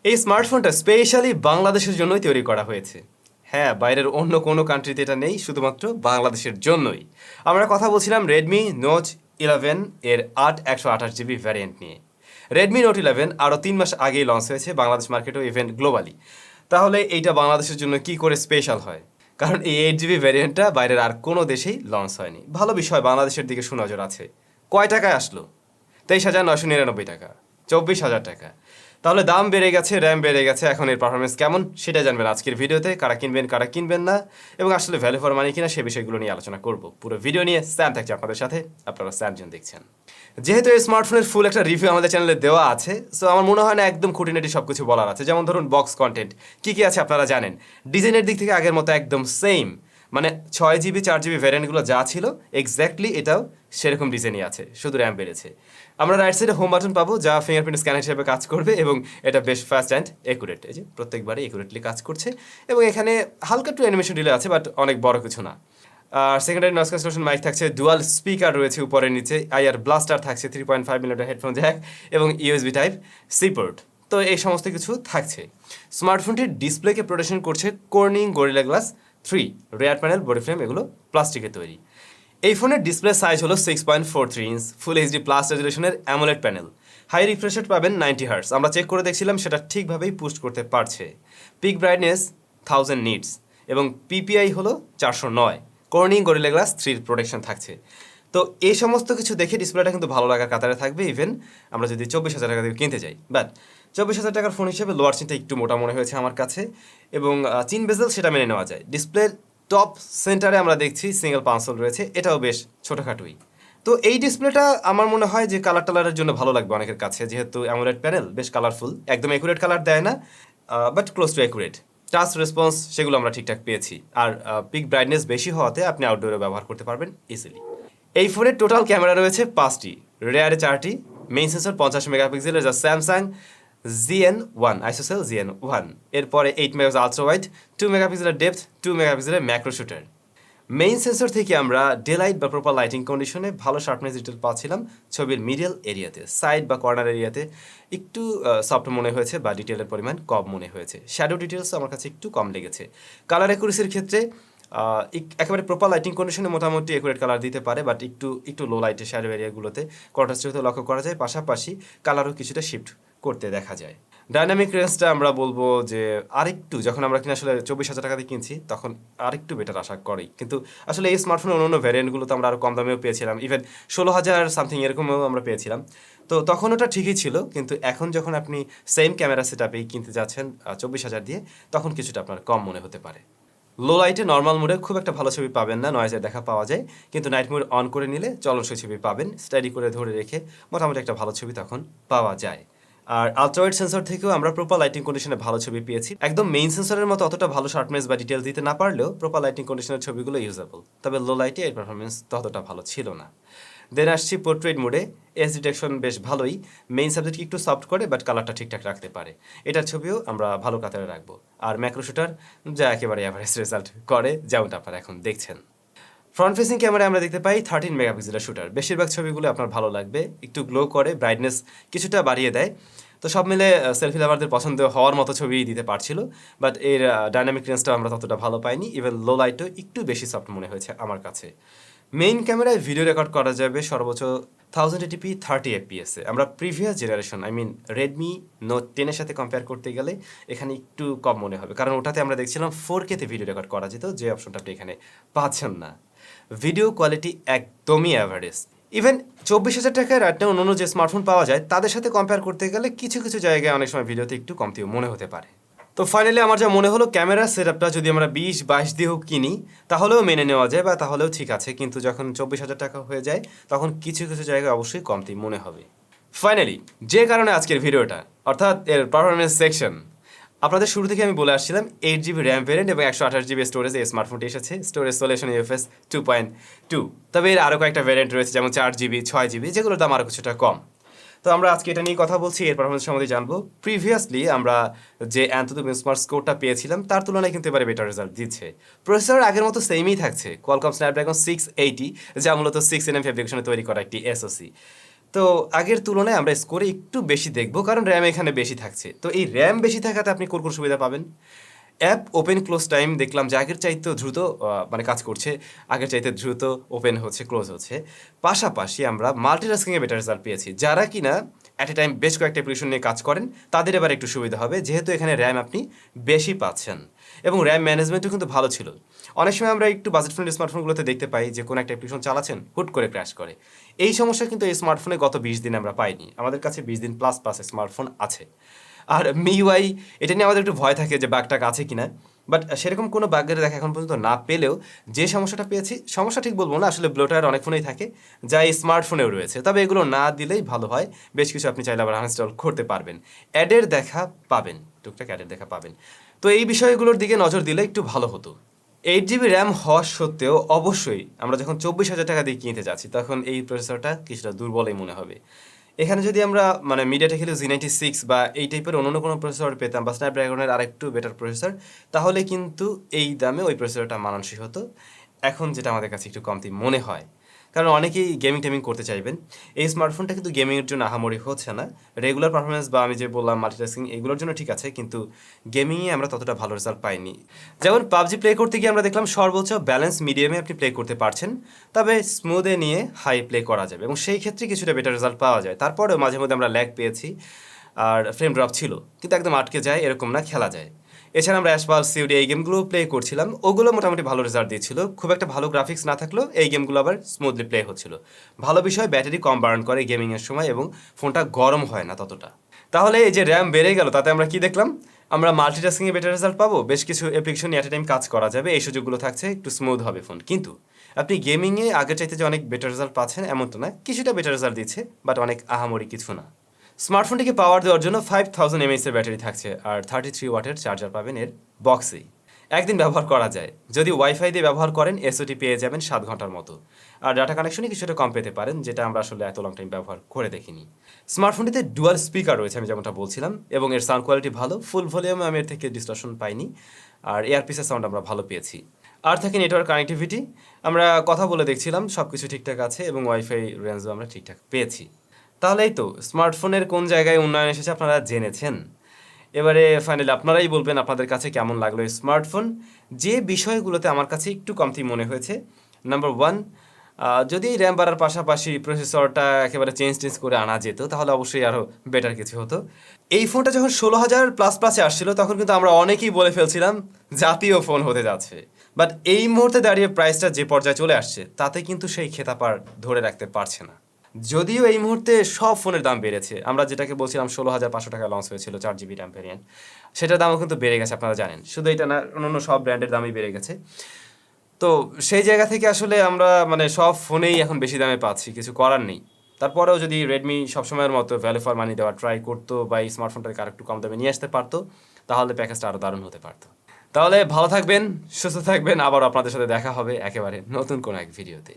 এই স্মার্টফোনটা স্পেশালি বাংলাদেশের জন্যই তৈরি করা হয়েছে। হ্যাঁ, বাইরের অন্য কোনো কান্ট্রিতে এটা নেই, শুধুমাত্র বাংলাদেশের জন্যই। আমরা কথা বলছিলাম রেডমি নোট 11 এর 8/128GB ভ্যারিয়েন্ট নিয়ে। রেডমি নোট 11 আরও 3 মাস আগেই লঞ্চ হয়েছে বাংলাদেশ মার্কেটেও, ইভেন গ্লোবালি। তাহলে এইটা বাংলাদেশের জন্য কি করে স্পেশাল হয়? কারণ এই 8GB ভ্যারিয়েন্টটা বাইরের আর কোনো দেশেই লঞ্চ হয়নি। ভালো বিষয়, বাংলাদেশের দিকে সুনজর আছে। কয় টাকায় আসলো? 23,999 টাকা, 24,000 টাকা। তাহলে দাম বেড়ে গেছে, র্যাম বেড়ে গেছে, এখন এর পারফরমেন্স কেমন সেটা জানবেন আজকের ভিডিওতে। কারা কিনবেন না, এবং আসলে ভ্যালু ফর মানি কিনা সে বিষয়গুলো নিয়ে আলোচনা করব। পুরো ভিডিও নিয়ে স্যাম থাকছে আপনাদের সাথে, আপনারা স্যামজন দেখছেন। যেহেতু এই স্মার্টফোনের ফুল একটা রিভিউ আমাদের চ্যানেলে দেওয়া আছে, সো আমার মনে হয় না একদম খুঁটিনাটি সব কিছু বলার আছে। যেমন ধরুন বক্স কন্টেন্ট কী কী আছে আপনারা জানেন। ডিজাইনের দিক থেকে আগের মতো একদম সেম, মানে 6GB 4GB ভ্যারিয়েন্টগুলো যা ছিল এক্স্যাক্টলি এটাও সেরকম ডিজাইনই আছে, শুধু র্যাম বেড়েছে। আমরা রাইট সাইডে হোম বাটন পাবো, যা ফিঙ্গারপ্রিন্ট স্ক্যানার হিসেবে কাজ করবে, এবং এটা বেশ ফাস্ট অ্যান্ড একুরেট। এই যে প্রত্যেকবারই একুরেটলি কাজ করছে, এবং এখানে হালকা একটু অ্যানিমেশন ডিলে আছে, বাট অনেক বড় কিছু না। আর সেকেন্ডারি নয়েজ ক্যান্সেলেশন মাইক থাকছে, ডুয়াল স্পিকার রয়েছে উপরে নিচে, আইআর ব্লাস্টার থাকছে, 3.5mm হেডফোন জ্যাক এবং ইউএসবি টাইপ সি পোর্ট। তো এই সমস্ত কিছু থাকছে। স্মার্টফোনটির ডিসপ্লেকে প্রোটেকশন করছে Corning Gorilla Glass 3, rear panel, body frame এগুলো প্লাস্টিকের তৈরি। এই ফোনের ডিসপ্লে সাইজ হলো 6.43 ইঞ্চ, ফুল এইচডি প্লাস রেজুলেশনের AMOLED panel. High refresh rate পাবেন 90 হার্টজ। আমরা চেক করে দেখছিলাম, সেটা ঠিকভাবেই পুশ করতে পারছে। পিক ব্রাইটনেস 1000 নিটস এবং পিপিআই হলো 409। কর্নিং গরিলা গ্লাস 3 প্রোটেকশন থাকছে। তো এই সমস্ত কিছু দেখে ডিসপ্লেটা কিন্তু ভালো লাগার কাতারে থাকবে, ইভেন আমরা যদি 24,000 টাকা দিয়ে কিনতে যাই। বাট 24,000 টাকার ফোন হিসেবে লোয়ার চিনটা একটু মোটা মনে হয়েছে আমার কাছে, এবং চিন বেজেল সেটা মেনে নেওয়া যায়। ডিসপ্লের টপ সেন্টারে আমরা দেখছি সিঙ্গেল পাঁচল রয়েছে, এটাও বেশ ছোটোখাটোই। তো এই ডিসপ্লেটা আমার মনে হয় যে কালার টালারের জন্য ভালো লাগবে অনেকের কাছে, যেহেতু অ্যামোলেড প্যানেল বেশ কালারফুল, একদম অ্যাকুরেট কালার দেয় না, but close two accurate. Touch response সেগুলো আমরা ঠিকঠাক পেয়েছি, আর পিক ব্রাইটনেস বেশি হওয়াতে আপনি আউটডোরে ব্যবহার করতে পারবেন ইজিলি। এই ফোনের টোটাল ক্যামেরা রয়েছে 5টি, রেয়ারে 4টি, মেইন সেন্সর 50 মেগাপিক্সেলের যা স্যামসাং ZN1 আইসোসেল ZN1। এরপরে 8 মেগাপিক্সেল আলট্রা ওয়াইড, 2 মেগাপিক্সেলের ডেপথ, 2 মেগাপিক্সেলের ম্যাক্রো শুটার। মেইন সেন্সর থেকে আমরা ডে লাইট বা প্রপার লাইটিং কন্ডিশনে ভালো শার্পনেস ডিটেল পাচ্ছিলাম ছবির মিডল এরিয়াতে। সাইড বা কর্নার এরিয়াতে একটু সফট মনে হয়েছে, বা ডিটেলের পরিমাণ কম মনে হয়েছে। শ্যাডো ডিটেলস আমার কাছে একটু কম লেগেছে। কালার অ্যাকুরেসির ক্ষেত্রে একেবারে প্রপার লাইটিং কন্ডিশনে মোটামুটি একুরেট কালার দিতে পারে, বাট একটু লো লাইটে শ্যাডো এরিয়াগুলোতে কন্ট্রাস্ট লক্ষ্য করা যায়, পাশাপাশি কালারও কিছুটা শিফট করতে দেখা যায়। ডাইনামিক রেঞ্জটা আমরা বলবো যে আরেকটু, যখন আমরা কিনা আসলে 24,000 টাকা দিয়ে কিনছি তখন আরেকটু বেটার আশা করি। কিন্তু আসলে এই স্মার্টফোনের অন্য ভ্যারিয়েন্টগুলো তো আমরা আরও কম দামেও পেয়েছিলাম, ইভেন 16,000 সামথিং এরকমও আমরা পেয়েছিলাম। তো তখন ওটা ঠিকই ছিল, কিন্তু এখন যখন আপনি সেম ক্যামেরা সেট আপেই কিনতে যাচ্ছেন 24,000 দিয়ে, তখন কিছুটা আপনার কম মনে হতে পারে। লো লাইটে নর্মাল মোডে খুব একটা ভালো ছবি পাবেন না, নয়েজের দেখা পাওয়া যায়, কিন্তু নাইট মোড অন করে নিলে চলনসই ছবি পাবেন। স্টাডি করে ধরে রেখে মোটামুটি একটা ভালো ছবি তখন পাওয়া যায়। আর আলট্রাওয়াইড সেন্সর থেকেও আমরা প্রপার লাইটিং কন্ডিশনে ভালো ছবি পেয়েছি। একদম মেইন সেন্সরের মতো অতটা ভালো শার্পনেস বা ডিটেল দিতে না পারলেও প্রপার লাইটিং কন্ডিশনের ছবিগুলো ইউজেবল, তবে লো লাইটে এর পারফরমেন্স ততটা ভালো ছিল না। দেন আসছি পোর্ট্রেট মোডে। এস ডিটেকশন বেশ ভালোই, মেইন সাবজেক্টকে একটু সফট করে, বাট কালারটা ঠিকঠাক রাখতে পারে। এটার ছবিও আমরা ভালো কাতারে রাখবো। আর ম্যাক্রো শুটার যা একেবারে অ্যাভারেজ রেজাল্ট করে, যেমনটা আপনারা এখন দেখছেন। ফ্রন্ট ফেসিং ক্যামেরায় আমরা দেখতে পাই 13 মেগাপিক্সেলের শুটার। বেশিরভাগ ছবিগুলো আপনার ভালো লাগবে, একটু গ্লো করে, ব্রাইটনেস কিছুটা বাড়িয়ে দেয়। তো সব মিলে সেলফি লাভারদের পছন্দ হওয়ার মতো ছবি দিতে পারছিল, বাট এর ডাইনামিক রেঞ্জটা আমরা ততটা ভালো পাইনি। ইভেন লো লাইটও একটু বেশি সফট মনে হয়েছে আমার কাছে। মেইন ক্যামেরায় ভিডিও রেকর্ড করা যাবে সর্বোচ্চ 1080p 30 fps এ। আমরা প্রিভিয়াস জেনারেশন রেডমি নোট 10 এর সাথে কম্পেয়ার করতে গেলে এখানে একটু কম মনে হবে, কারণ ওটাতে আমরা দেখছিলাম 4K তে ভিডিও রেকর্ড করা যেত, যে অপশনটা আপনি এখানে পাচ্ছেন না। ভিডিও কোয়ালিটি একদমই অ্যাভারেজ। ইভেন 24,000 টাকায় রাইটে অন্য যে স্মার্টফোন পাওয়া যায় তাদের সাথে কম্পেয়ার করতে গেলে কিছু কিছু জায়গায় অনেক সময় ভিডিওতে একটু কমতিও মনে হতে পারে। তো ফাইনালি আমার যা মনে হলো, ক্যামেরা সেটআপটা যদি আমরা 20-22 দিয়েও কিনি তাহলেও মেনে নেওয়া যায়, বা তাহলেও ঠিক আছে, কিন্তু যখন 24,000 টাকা হয়ে যায় তখন কিছু কিছু জায়গায় অবশ্যই কমতি মনে হবে। ফাইনালি যে কারণে আজকের ভিডিওটা, অর্থাৎ এর পারফরমেন্স সেকশন, আপনাদের শুরু থেকে আমি বলে আসছিলাম 8GB র্যাম ভ্যারিয়েন্ট এবং 128GB স্টোরেজ এই স্মার্টফোনটি এসেছে। Storage solution UFS 2.2। তবে এর আরও কয়েকটা ভ্যারিয়েন্ট রয়েছে, যেমন 4GB, 6GB, যেগুলোর দাম আরও কিছুটা কম। তো আমরা আজকে এটা নিয়ে কথা বলছি, এর পারফরমেন্স সম্বন্ধে জানবো। প্রিভিয়াসলি আমরা যে অ্যান্থোতো বেঞ্চমার্ক স্কোরটা পেয়েছিলাম তার তুলনায় কিন্তু এবারে বেটার রেজাল্ট দিচ্ছে। প্রসেসর আগের মতো সেমই থাকছে, কোয়ালকম স্ন্যাপড্রাগন 680, যা মূলত 6nm ফেব্রিকেশনে তৈরি করা একটি SoC। তো আগের তুলনায় আমরা স্কোরে একটু বেশি দেখব, কারণ র্যাম এখানে বেশি থাকছে। তো এই র্যাম বেশি থাকাতে আপনি কোন কোন সুবিধা পাবেন? অ্যাপ ওপেন ক্লোজ টাইম দেখলাম যে আগের চাইতে দ্রুত মানে কাজ করছে, আগের চাইতে দ্রুত ওপেন হচ্ছে, ক্লোজ হচ্ছে। পাশাপাশি আমরা মাল্টিটাস্কিংয়ে বেটার রেজাল্ট পেয়েছি। যারা কিনা অ্যাট এ টাইম বেশ কয়েকটা অ্যাপ্লিকেশন নিয়ে কাজ করেন তাদের এবার একটু সুবিধা হবে, যেহেতু এখানে র্যাম আপনি বেশি পাচ্ছেন এবং র্যাম ম্যানেজমেন্টও কিন্তু ভালো ছিল। অনেক সময় আমরা একটু বাজেট ফ্রেন্ডলি স্মার্টফোনগুলোতে দেখতে পাই যে কোনো একটা অ্যাপ্লিকেশন চালাচ্ছেন, হুট করে ক্র্যাশ করে। এই সমস্যা কিন্তু এই স্মার্টফোনে গত 20 দিন আমরা পাইনি। আমাদের কাছে 20 দিন প্লাস প্লাস স্মার্টফোন আছে। আর মিউআই এটা নিয়ে আমাদের একটু ভয় থাকে যে বাগটাক আছে কিনা, বাট সেরকম কোনো বাগের দেখা এখন পর্যন্ত না পেলেও যে সমস্যাটা পেয়েছি, সমস্যা ঠিক বলবো না, আসলে ব্লোটার অনেক ফোনেই থাকে, যা এই স্মার্টফোনেও রয়েছে। তবে এগুলো না দিলেই ভালো হয়, বেশ কিছু আপনি চাইলে আবার আনইনস্টল করতে পারবেন। অ্যাডের দেখা পাবেন, টুকটাক অ্যাডের দেখা পাবেন। তো এই বিষয়গুলোর দিকে নজর দিলে একটু ভালো হতো। 8 GB র্যাম হওয়া সত্ত্বেও অবশ্যই আমরা যখন 24,000 টাকা দিয়ে কিনতে যাচ্ছি তখন এই প্রসেসরটা কিছুটা দুর্বলই মনে হবে। এখানে যদি আমরা মানে মিডিয়াটেক হিলিও Z96 বা এই টাইপের অন্য কোনো প্রসেসর পেতাম বা স্ন্যাপড্রাগনের আরেকটু বেটার প্রসেসর, তাহলে কিন্তু এই দামে ওই প্রসেসরটা মানানসই হতো। এখন যেটা আমাদের কাছে একটু কমতি মনে হয়, কারণ অনেকেই গেমিং টেমিং করতে চাইবেন। এই স্মার্টফোনটা কিন্তু গেমিংয়ের জন্য আহামরি হচ্ছে না। রেগুলার পারফরমেন্স বা আমি যে বললাম মাল্টিটাস্কিং এগুলোর জন্য ঠিক আছে, কিন্তু গেমিংয়ে আমরা ততটা ভালো রেজাল্ট পাইনি। যেমন পাবজি প্লে করতে গিয়ে আমরা দেখলাম সর্বোচ্চ ব্যালেন্স মিডিয়ামে আপনি প্লে করতে পারছেন, তবে স্মুথে নিয়ে হাই প্লে করা যাবে এবং সেই ক্ষেত্রে কিছুটা বেটার রেজাল্ট পাওয়া যায়। তারপরেও মাঝে মধ্যে আমরা ল্যাগ পেয়েছি আর ফ্রেম ড্রপ ছিল, কিন্তু একদম আটকে যায় এরকম না, খেলা যায়। এছাড়া আমরা অ্যাশপাল সিউডি এই গেমগুলো প্লে করছিলাম, ওগুলো মোটামুটি ভালো রেজাল্ট দিচ্ছিল। খুব একটা ভালো গ্রাফিক্স না থাকলেও এই গেমগুলো আবার স্মুথলি প্লে হচ্ছিল। ভালো বিষয়, ব্যাটারি কম বার্ন করে গেমিংয়ের সময় এবং ফোনটা গরম হয় না ততটা। তাহলে এই যে র্যাম বেড়ে গেল তাতে আমরা কি দেখলাম? আমরা মাল্টিটাস্কিংয়ে বেটার রেজাল্ট পাবো, বেশ কিছু অ্যাপ্লিকেশন অ্যাট এ টাইম কাজ করা যাবে, এই সুযোগগুলো থাকছে, একটু স্মুথ হবে ফোন। কিন্তু আপনি গেমিংয়ে আগের চাইতে যে অনেক বেটার রেজাল্ট পাচ্ছেন এমন তো না, কিছুটা বেটার রেজাল্ট দিচ্ছে, বাট অনেক আহামরি কিছু না। স্মার্টফোনটিকে পাওয়ার দেওয়ার জন্য 5000 mAh এর ব্যাটারি থাকছে আর 33 ওয়াটের চার্জার পাবেন এর বক্সেই। একদিন ব্যবহার করা যায়। যদি ওয়াইফাই দিয়ে ব্যবহার করেন এসওটি পেয়ে যাবেন 7 ঘন্টার মতো। আর ডাটা কানেকশনই কিছুটা কম পেতে পারেন, যেটা আমরা আসলে এত লং টাইম ব্যবহার করে দেখিনি। স্মার্টফোনটিতে ডুয়াল স্পিকার রয়েছে আমি যেমনটা বলছিলাম, এবং এর সাউন্ড কোয়ালিটি ভালো, ফুল ভলিউমে আমি এর থেকে ডিস্টরশন পাইনি, আর এয়ারপিসের সাউন্ড আমরা ভালো পেয়েছি। আর থাকে নেটওয়ার্ক কানেক্টিভিটি, আমরা কথা বলে দেখছিলাম সব কিছু ঠিকঠাক আছে এবং ওয়াইফাই রেঞ্জও আমরা ঠিকঠাক পেয়েছি। তাহলে এই তো স্মার্টফোনের কোন জায়গায় উন্নয়ন এসেছে আপনারা জেনেছেন। এবারে ফাইনালি আপনারাই বলবেন আপনাদের কাছে কেমন লাগলো এই স্মার্টফোন। যে বিষয়গুলোতে আমার কাছে একটু কমতি মনে হয়েছে, নাম্বার 1, যদি র্যাম বাড়ার পাশাপাশি প্রসেসরটা একেবারে চেঞ্জ করে আনা যেত তাহলে অবশ্যই আরও বেটার কিছু হতো। এই ফোনটা যখন 16,000 প্লাস প্লাসে আসছিল তখন কিন্তু আমরা অনেকেই বলে ফেলছিলাম জাতীয় ফোন হতে যাচ্ছে, বাট এই মুহূর্তে দাঁড়িয়ে প্রাইসটা যে পর্যায়ে চলে আসছে তাতে কিন্তু সেই খেতাব আর ধরে রাখতে পারছে না। যদিও এই মুহূর্তে সব ফোনের দাম বেড়েছে, আমরা যেটাকে বলছিলাম 16,500 টাকা লঞ্চ হয়েছিল 4GB র্যাম ভ্যারিয়েন্ট, সেটার দামও কিন্তু বেড়ে গেছে, আপনারা জানেন। শুধু এটা না, অন্য সব ব্র্যান্ডের দামই বেড়ে গেছে। তো সেই জায়গা থেকে আসলে আমরা মানে সব ফোনেই এখন বেশি দামে পাচ্ছি, কিছু করার নেই। তারপরেও যদি রেডমি সবসময়ের মতো ভ্যালু ফর মানি দেওয়া ট্রাই করতো বা এই স্মার্টফোনটাকে আর একটু কম দামে নিয়ে আসতে পারতো, তাহলে প্যাকেজটা আরও দারুণ হতে পারতো। তাহলে ভালো থাকবেন, সুস্থ থাকবেন, আবার আপনাদের সাথে দেখা হবে একেবারে নতুন কোনো এক ভিডিওতে।